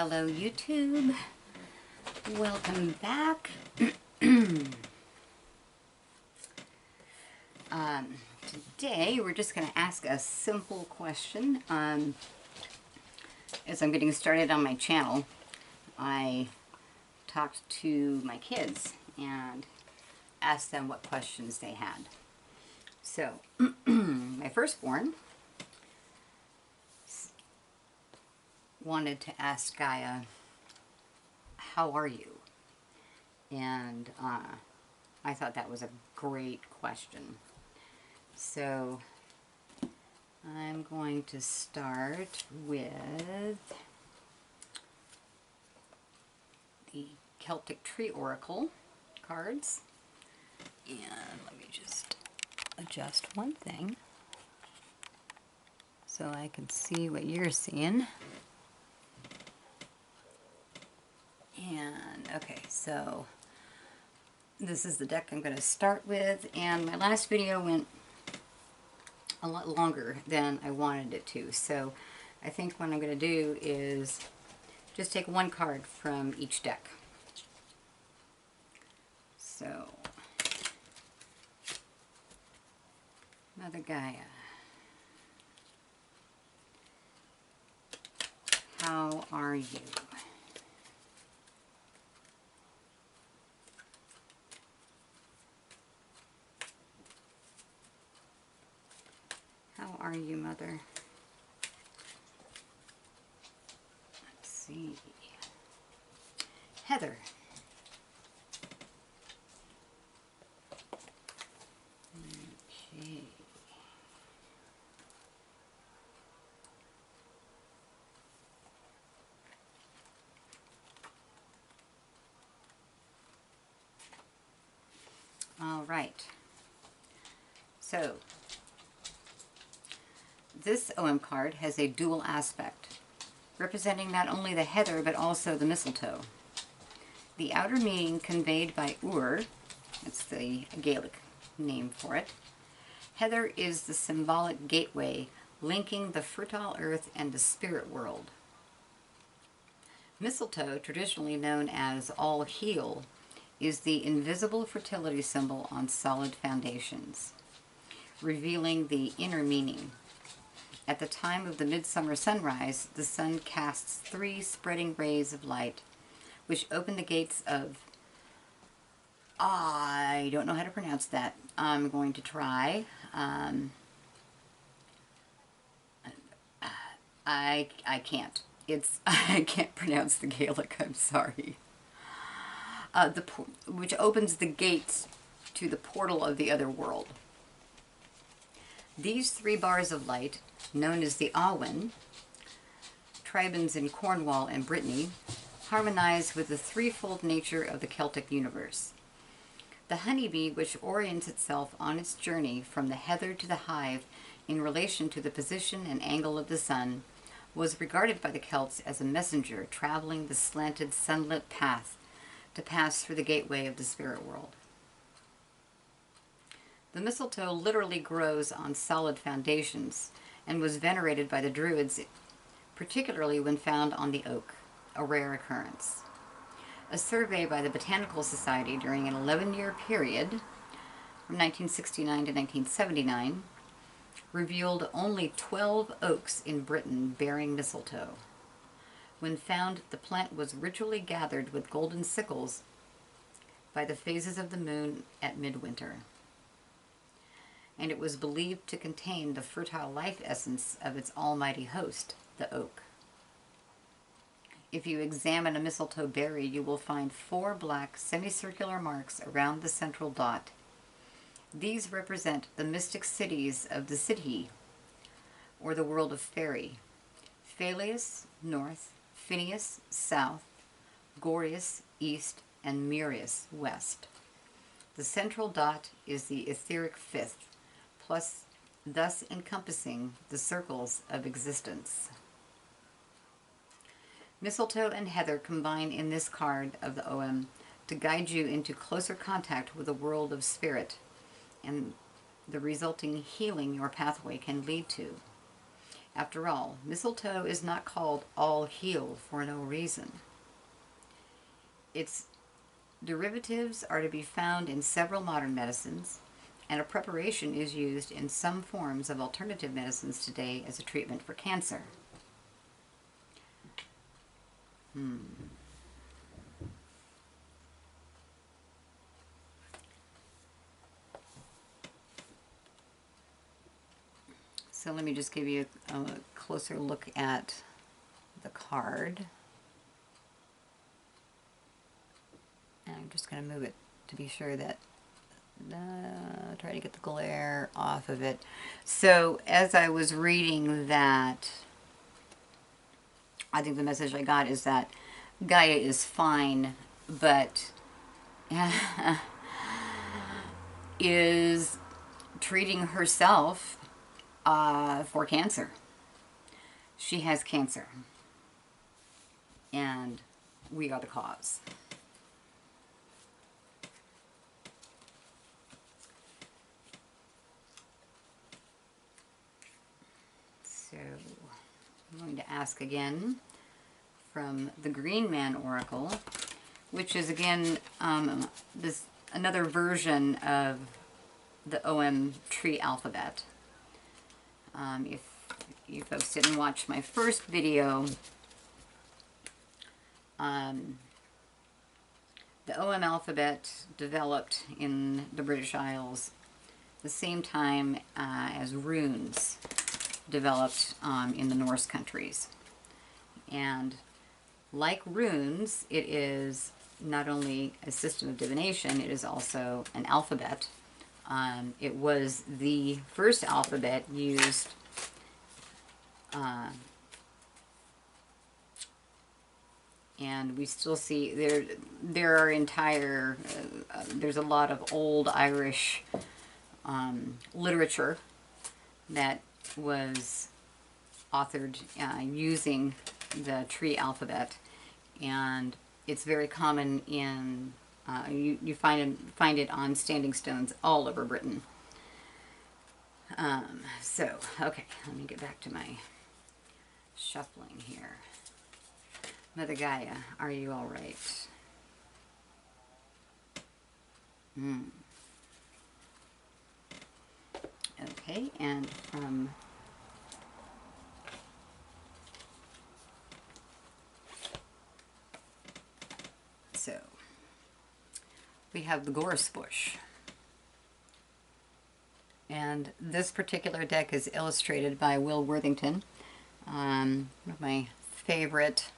Hello YouTube, welcome back. Today we're just going to ask a simple question. As I'm getting started on my channel, I talked to my kids and asked them what questions they had. So, my firstborn wanted to ask Gaia, how are you? And I thought that was a great question. So I'm going to start with the Celtic Tree Oracle cards. And let me just adjust one thing so I can see what you're seeing. And okay, so this is the deck I'm going to start with, and my last video went a lot longer than I wanted it to, so I think what I'm going to do is just take one card from each deck. So, Mother Gaia, how are you? How are you, Mother? Let's see. Heather. Okay. All right. So, this Ogham card has a dual aspect, representing not only the heather but also the mistletoe. The outer meaning conveyed by Ur, that's the Gaelic name for it. Heather is the symbolic gateway linking the fertile earth and the spirit world. Mistletoe, traditionally known as all heal, is the invisible fertility symbol on solid foundations, revealing the inner meaning. At the time of the midsummer sunrise, the sun casts 3 spreading rays of light, which open the gates of... I don't know how to pronounce that. I'm going to try. I can't. I can't pronounce the Gaelic. I'm sorry. Which opens the gates to the portal of the other world. These 3 bars of light, known as the Awen, tribans in Cornwall and Brittany, harmonize with the threefold nature of the Celtic universe. The honeybee, which orients itself on its journey from the heather to the hive in relation to the position and angle of the sun, was regarded by the Celts as a messenger traveling the slanted sunlit path to pass through the gateway of the spirit world. The mistletoe literally grows on solid foundations and was venerated by the Druids, particularly when found on the oak, a rare occurrence. A survey by the Botanical Society during an 11-year period, from 1969 to 1979, revealed only 12 oaks in Britain bearing mistletoe. When found, the plant was ritually gathered with golden sickles by the phases of the moon at midwinter, and it was believed to contain the fertile life essence of its almighty host, the oak. If you examine a mistletoe berry, you will find 4 black semicircular marks around the central dot. These represent the mystic cities of the Sidhe, or the world of fairy. Phaleus, north; Phineus, south; Gorius, east; and Mirius, west. The central dot is the etheric 5th, plus thus encompassing the circles of existence. Mistletoe and heather combine in this card of the Ogham to guide you into closer contact with the world of spirit and the resulting healing your pathway can lead to. After all, mistletoe is not called all heal for no reason. Its derivatives are to be found in several modern medicines, and a preparation is used in some forms of alternative medicines today as a treatment for cancer. So let me just give you a closer look at the card. And I'm just going to move it to be sure that, try to get the glare off of it. So as I was reading that, I think the message I got is that Gaia is fine, but is treating herself for cancer. She has cancer, and we are the cause. So I'm going to ask again from the Green Man Oracle, which is again this another version of the Ogham tree alphabet. If you folks didn't watch my first video, the Ogham alphabet developed in the British Isles the same time as runes developed in the Norse countries. And like runes, it is not only a system of divination, it is also an alphabet. It was the first alphabet used and we still see there are entire there's a lot of old Irish literature that was authored using the tree alphabet, and it's very common in you find it on standing stones all over Britain. So okay, let me get back to my shuffling here. Mother Gaia, are you all right? Okay, and from so we have the gorse bush. And this particular deck is illustrated by Will Worthington, one of my favorite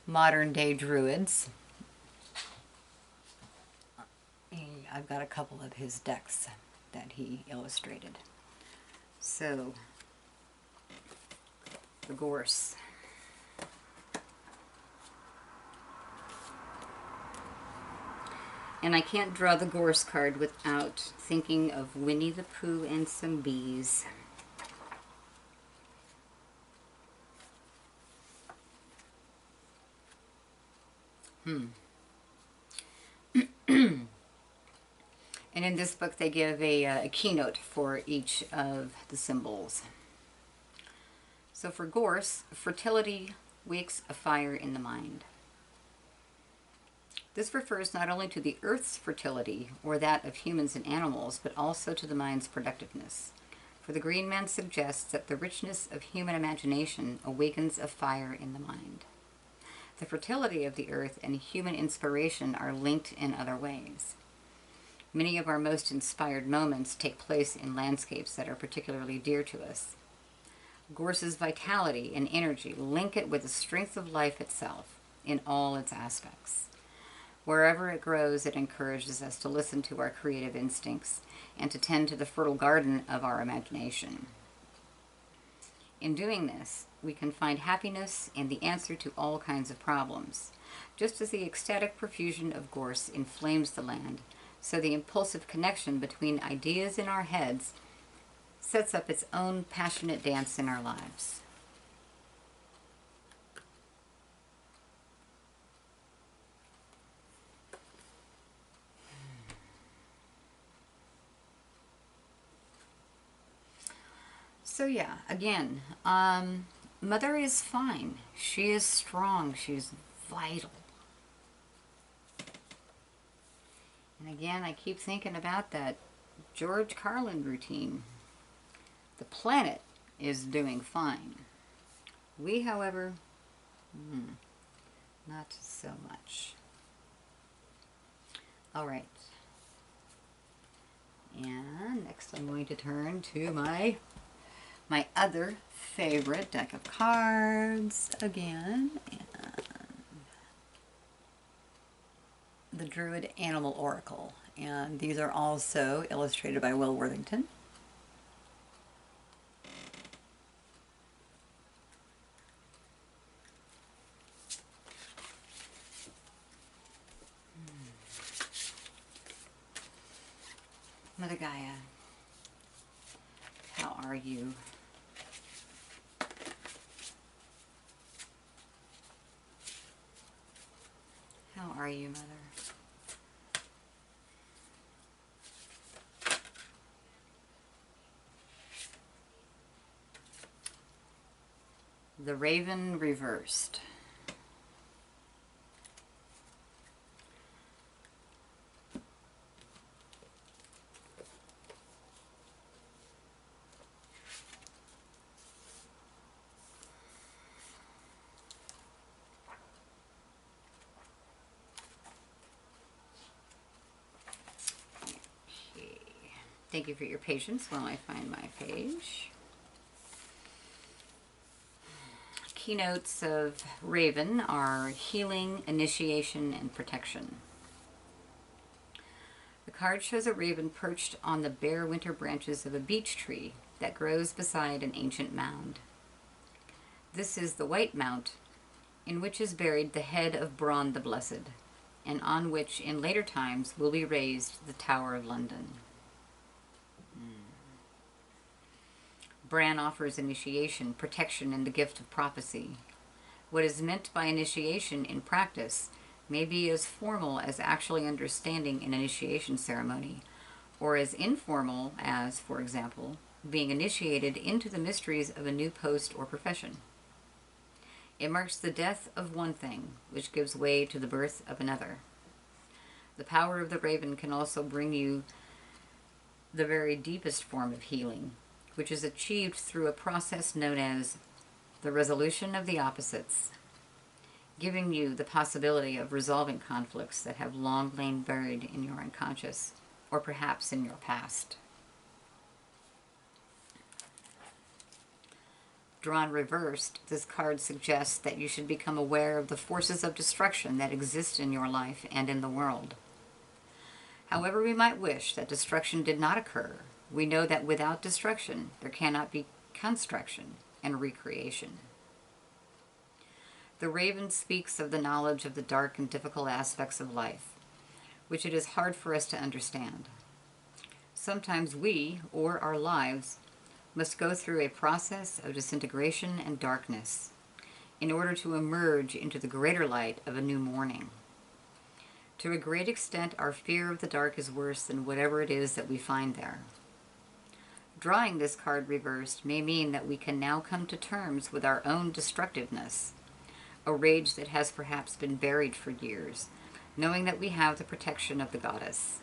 modern day druids. I've got a couple of his decks that he illustrated. So, the gorse. And I can't draw the gorse card without thinking of Winnie the Pooh and some bees. And in this book they give a keynote for each of the symbols. So for gorse, fertility wakes a fire in the mind. This refers not only to the earth's fertility, or that of humans and animals, but also to the mind's productiveness. For the Green Man suggests that the richness of human imagination awakens a fire in the mind. The fertility of the earth and human inspiration are linked in other ways. Many of our most inspired moments take place in landscapes that are particularly dear to us. Gorse's vitality and energy link it with the strength of life itself in all its aspects. Wherever it grows, it encourages us to listen to our creative instincts and to tend to the fertile garden of our imagination. In doing this, we can find happiness and the answer to all kinds of problems. Just as the ecstatic profusion of gorse inflames the land, so the impulsive connection between ideas in our heads sets up its own passionate dance in our lives. So yeah, again, Mother is fine. She is strong. She's vital. And again, I keep thinking about that George Carlin routine. The planet is doing fine. We, however, not so much. All right. And next I'm going to turn to my other favorite deck of cards again. And the Druid Animal Oracle. And these are also illustrated by Will Worthington. Mother Gaia, how are you? How are you, Mother? The Raven reversed. Okay. Thank you for your patience while I find my page. Keynotes of Raven are healing, initiation, and protection. The card shows a raven perched on the bare winter branches of a beech tree that grows beside an ancient mound. This is the White Mount, in which is buried the head of Bron the Blessed, and on which in later times will be raised the Tower of London. Bran offers initiation, protection, and the gift of prophecy. What is meant by initiation in practice may be as formal as actually understanding an initiation ceremony, or as informal as, for example, being initiated into the mysteries of a new post or profession. It marks the death of one thing, which gives way to the birth of another. The power of the raven can also bring you the very deepest form of healing, which is achieved through a process known as the resolution of the opposites, giving you the possibility of resolving conflicts that have long lain buried in your unconscious, or perhaps in your past. Drawn reversed, this card suggests that you should become aware of the forces of destruction that exist in your life and in the world. However we might wish that destruction did not occur, we know that without destruction, there cannot be construction and recreation. The raven speaks of the knowledge of the dark and difficult aspects of life, which it is hard for us to understand. Sometimes we, or our lives, must go through a process of disintegration and darkness in order to emerge into the greater light of a new morning. To a great extent, our fear of the dark is worse than whatever it is that we find there. Drawing this card reversed may mean that we can now come to terms with our own destructiveness, a rage that has perhaps been buried for years, knowing that we have the protection of the goddess.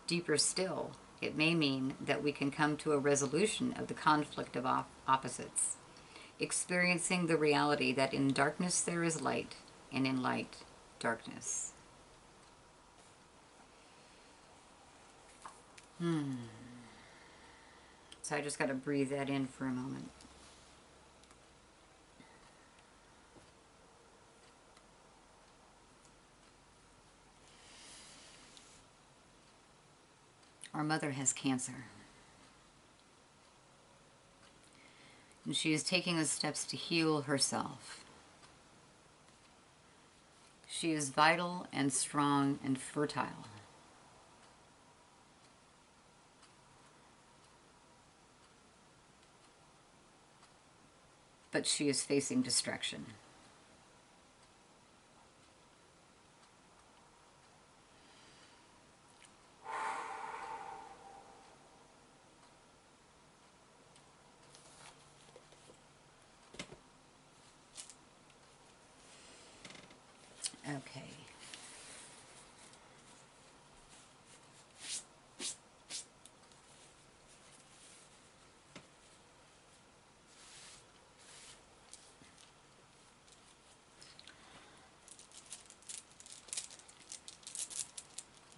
Deeper still, it may mean that we can come to a resolution of the conflict of opposites, experiencing the reality that in darkness there is light, and in light, darkness. So I just got to breathe that in for a moment. Our mother has cancer. And she is taking the steps to heal herself. She is vital and strong and fertile. But she is facing destruction. Okay.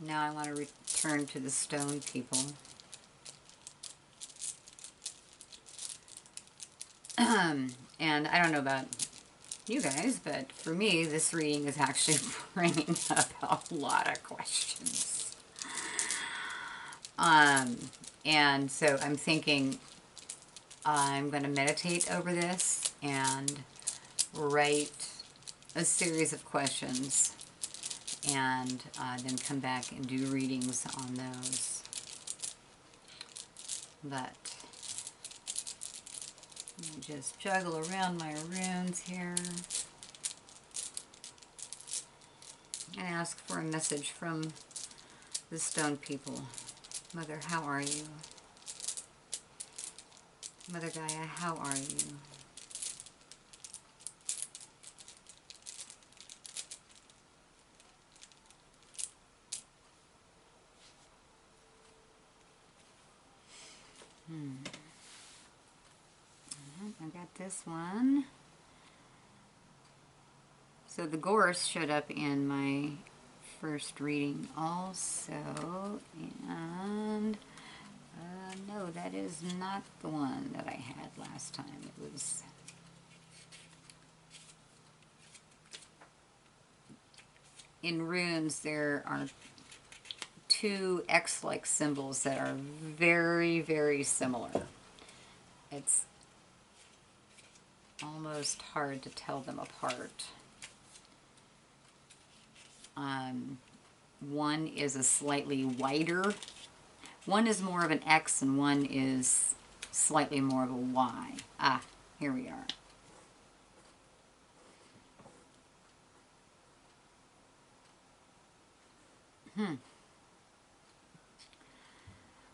Now I want to return to the stone people. And I don't know about you guys, but for me, this reading is actually bringing up a lot of questions. And so I'm thinking I'm going to meditate over this and write a series of questions and then come back and do readings on those. But let me just juggle around my runes here and ask for a message from the stone people. Mother, how are you? Mother Gaia, how are you? I got this one. So the gorse showed up in my first reading also, and no, that is not the one that I had last time. It was in runes. There are two X-like symbols that are very, very similar. It's almost hard to tell them apart. One is a slightly wider, one is more of an X and one is slightly more of a Y. Ah, here we are.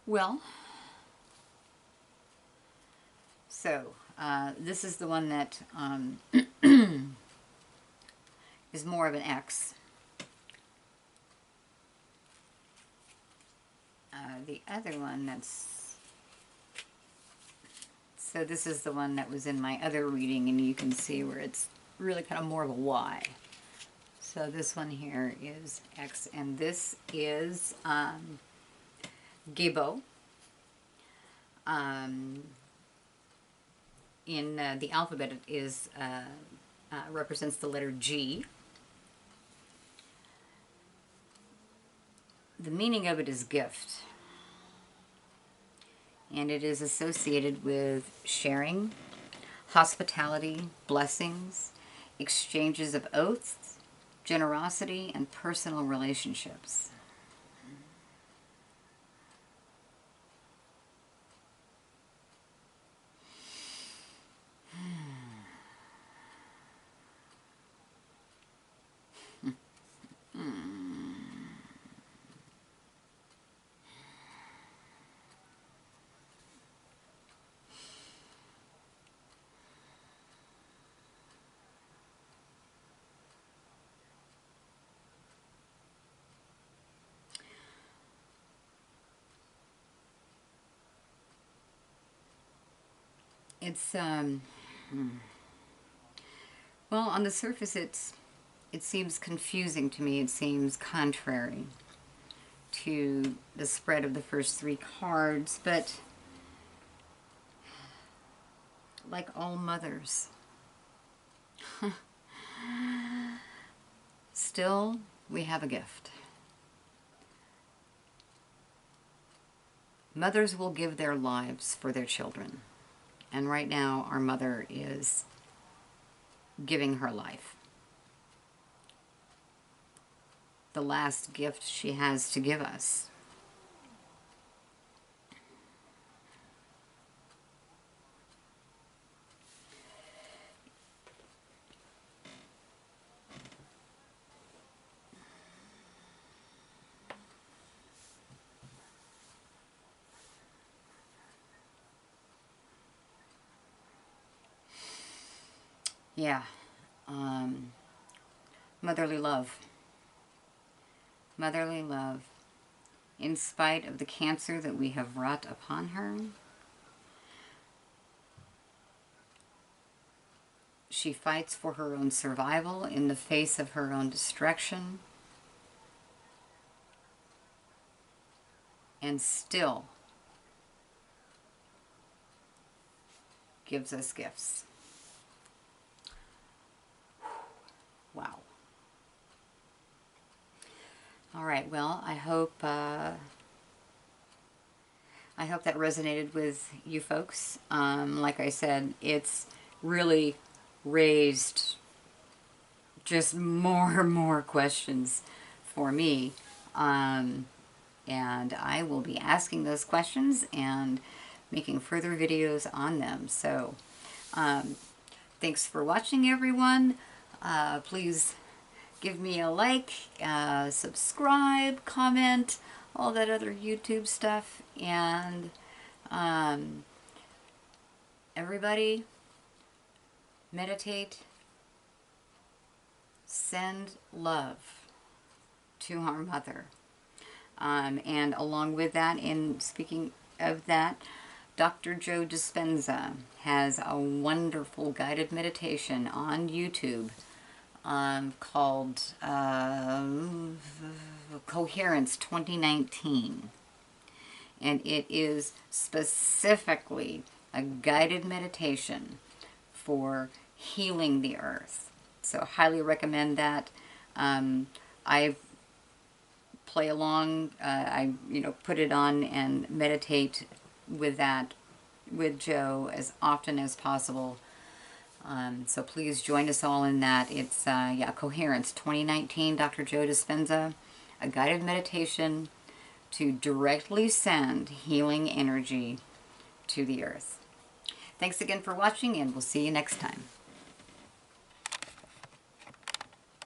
Well, so this is the one that is more of an X. The other one so this is the one that was in my other reading, and you can see where it's really kind of more of a Y. So this one here is X, and this is Gebo. In the alphabet, it is represents the letter G. The meaning of it is gift, and it is associated with sharing, hospitality, blessings, exchanges of oaths, generosity, and personal relationships. It's well, on the surface it seems confusing to me. It seems contrary to the spread of the first three cards, but like all mothers, still we have a gift. Mothers will give their lives for their children. And right now, our mother is giving her life. The last gift she has to give us. Yeah. Motherly love. Motherly love. In spite of the cancer that we have wrought upon her, she fights for her own survival in the face of her own destruction, and still gives us gifts. Wow. All right, well, I hope that resonated with you folks. Like I said, it's really raised just more and more questions for me. And I will be asking those questions and making further videos on them. So thanks for watching, everyone. Please give me a like, subscribe, comment, all that other YouTube stuff. And everybody, meditate, send love to our mother. And along with that, in speaking of that, Dr. Joe Dispenza has a wonderful guided meditation on YouTube called Coherence 2019. And it is specifically a guided meditation for healing the earth. So highly recommend that. I play along, I put it on and meditate with that with Joe as often as possible. So please join us all in that. It's Coherence 2019, Dr. Joe Dispenza, a guided meditation to directly send healing energy to the earth. Thanks again for watching, and we'll see you next time.